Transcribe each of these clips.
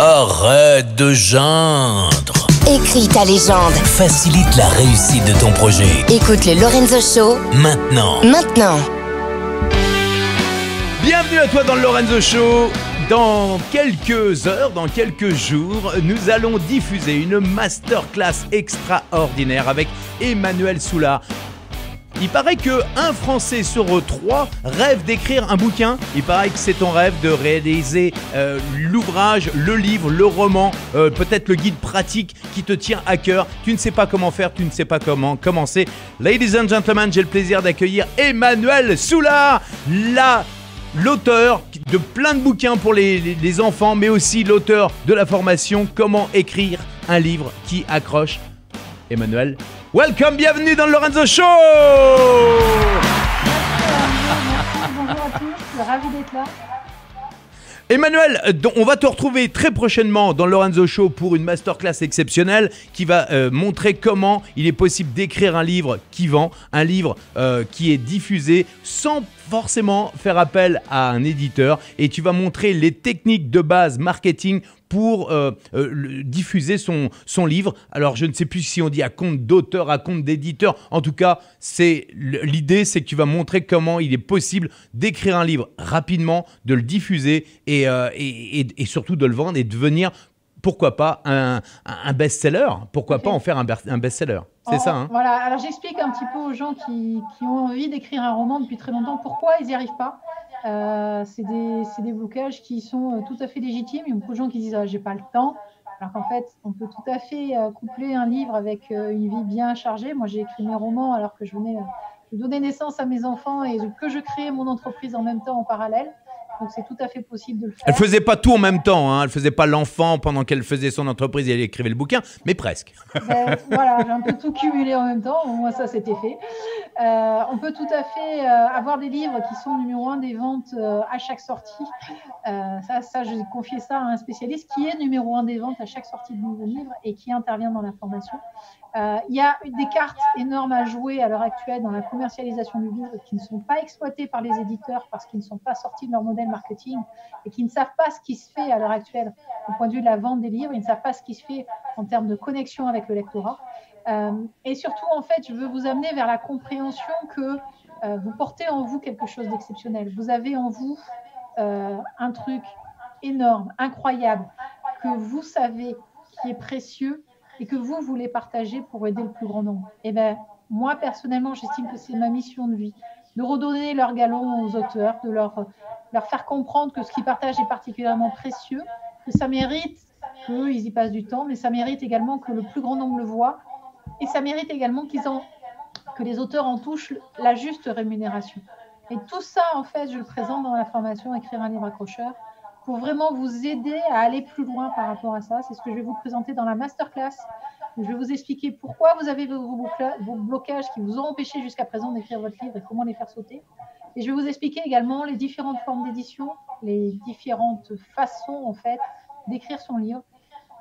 Arrête de geindre. Écris ta légende. Facilite la réussite de ton projet. Écoute le Lorenzo Show. Maintenant. Bienvenue à toi dans le Lorenzo Show. Dans quelques heures, dans quelques jours, nous allons diffuser une masterclass extraordinaire avec Emmanuel Soulard. Il paraît qu'un Français sur 3 rêve d'écrire un bouquin. Il paraît que c'est ton rêve de réaliser l'ouvrage, le livre, le roman, peut-être le guide pratique qui te tient à cœur. Tu ne sais pas comment faire, tu ne sais pas comment commencer. Ladies and gentlemen, j'ai le plaisir d'accueillir Emmanuel Soulard, l'auteur de plein de bouquins pour les enfants, mais aussi l'auteur de la formation « Comment écrire un livre qui accroche ». Emmanuel, welcome, bienvenue dans le Lorenzo Show. Bonjour à tous, je suis ravi d'être là. Emmanuel, on va te retrouver très prochainement dans le Lorenzo Show pour une masterclass exceptionnelle qui va montrer comment il est possible d'écrire un livre qui vend, un livre qui est diffusé sans forcément faire appel à un éditeur, et tu vas montrer les techniques de base marketing pour diffuser son livre. Alors, je ne sais plus si on dit à compte d'auteur, à compte d'éditeur. En tout cas, l'idée, c'est que tu vas montrer comment il est possible d'écrire un livre rapidement, de le diffuser et surtout de le vendre et de devenir, pourquoi pas, un best-seller. Pourquoi pas en faire un best-seller. C'est ça, hein? Voilà, alors j'explique un petit peu aux gens qui ont envie d'écrire un roman depuis très longtemps pourquoi ils n'y arrivent pas. C'est des blocages qui sont tout à fait légitimes. Il y a beaucoup de gens qui disent j'ai pas le temps. Alors qu'en fait, on peut tout à fait coupler un livre avec une vie bien chargée. Moi, j'ai écrit mes romans alors que je venais de donner naissance à mes enfants et que je créais mon entreprise en même temps en parallèle. Donc, c'est tout à fait possible de le faire. Elle faisait pas tout en même temps, hein. Elle faisait pas l'enfant pendant qu'elle faisait son entreprise et elle écrivait le bouquin, mais presque. Voilà, j'ai un peu tout cumulé en même temps. Au moins, ça, c'était fait. On peut tout à fait avoir des livres qui sont numéro 1 des ventes à chaque sortie. Ça, j'ai confié ça à un spécialiste qui est numéro 1 des ventes à chaque sortie de nouveau livre et qui intervient dans la formation. Il y a des cartes énormes à jouer à l'heure actuelle dans la commercialisation du livre qui ne sont pas exploitées par les éditeurs parce qu'ils ne sont pas sortis de leur modèle marketing et qui ne savent pas ce qui se fait à l'heure actuelle au point de vue de la vente des livres. Ils ne savent pas ce qui se fait en termes de connexion avec le lectorat. Et surtout, en fait, je veux vous amener vers la compréhension que vous portez en vous quelque chose d'exceptionnel. Vous avez en vous un truc énorme, incroyable, que vous savez qui est précieux et que vous voulez partager pour aider le plus grand nombre. Et bien, moi, personnellement, j'estime que c'est ma mission de vie, de redonner leur galon aux auteurs, de leur faire comprendre que ce qu'ils partagent est particulièrement précieux, que ça mérite qu'ils y passent du temps, mais ça mérite également que le plus grand nombre le voit, et ça mérite également que les auteurs en touchent la juste rémunération. Et tout ça, en fait, je le présente dans la formation « Écrire un livre accrocheur », pour vraiment vous aider à aller plus loin par rapport à ça. C'est ce que je vais vous présenter dans la masterclass. Je vais vous expliquer pourquoi vous avez vos blocages qui vous ont empêché jusqu'à présent d'écrire votre livre et comment les faire sauter. Et je vais vous expliquer également les différentes formes d'édition, les différentes façons, en fait, d'écrire son livre.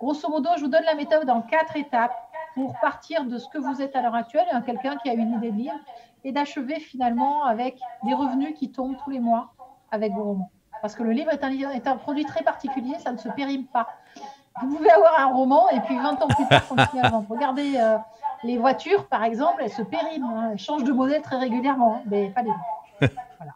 Grosso modo, je vous donne la méthode en 4 étapes pour partir de ce que vous êtes à l'heure actuelle, quelqu'un qui a une idée de livre, et d'achever finalement avec des revenus qui tombent tous les mois avec vos romans. Parce que le livre est un produit très particulier, ça ne se périme pas. Vous pouvez avoir un roman et puis 20 ans plus tard continuer à vendre. Regardez les voitures, par exemple, elles se périment, elles changent de modèle très régulièrement, mais pas les livres. Voilà.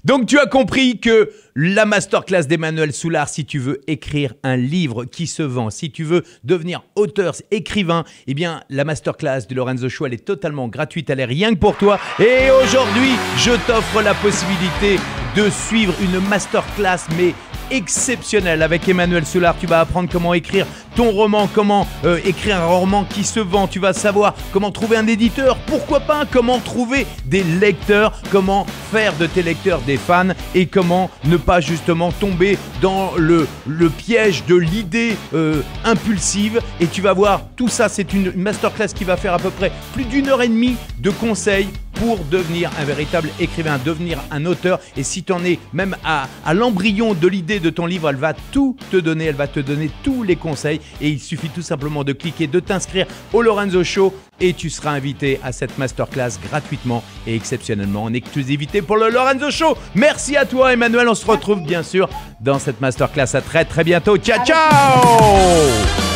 Donc tu as compris que la masterclass d'Emmanuel Soulard, si tu veux écrire un livre qui se vend, si tu veux devenir auteur, écrivain, eh bien la masterclass de Lorenzo Show, elle est totalement gratuite, elle est rien que pour toi. Et aujourd'hui, je t'offre la possibilité de suivre une masterclass, mais exceptionnelle avec Emmanuel Soulard. Tu vas apprendre comment écrire ton roman, comment écrire un roman qui se vend. Tu vas savoir comment trouver un éditeur, pourquoi pas, comment trouver des lecteurs, comment faire de tes lecteurs des fans et comment ne pas justement tomber dans le piège de l'idée impulsive. Et tu vas voir, tout ça, c'est une masterclass qui va faire à peu près plus d'1 heure et demie de conseils pour devenir un véritable écrivain, devenir un auteur. Et si tu en es même à l'embryon de l'idée de ton livre, elle va tout te donner, elle va te donner tous les conseils. Et il suffit tout simplement de cliquer, de t'inscrire au Lorenzo Show et tu seras invité à cette masterclass gratuitement et exceptionnellement en exclusivité pour le Lorenzo Show. Merci à toi Emmanuel, on se retrouve bien sûr dans cette masterclass à très bientôt. Ciao ciao.